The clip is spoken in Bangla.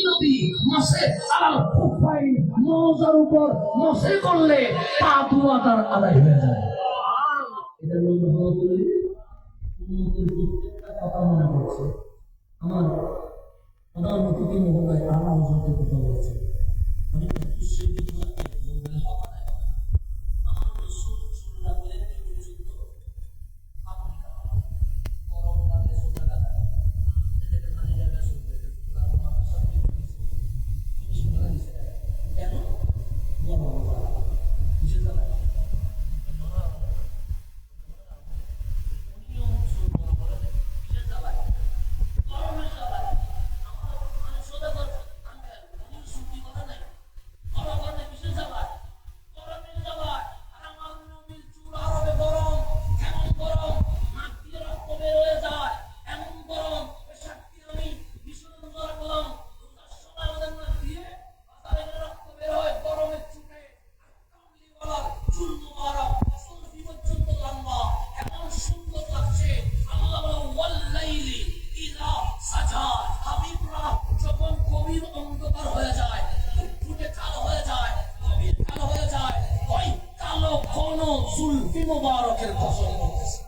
নদী মাসে আলাল কুফাই মৌজার উপর মসে করলে তা দুয়া তার আদায় হয়ে যায়। এটা বলতে বলি প্রত্যেকটা কথা মনে পড়ছে। আমার প্রধানমন্ত্রী মহোদয় আমার হজরতের কথা বলছে। আমি সুলফি মোবারকের কসম করতেছি।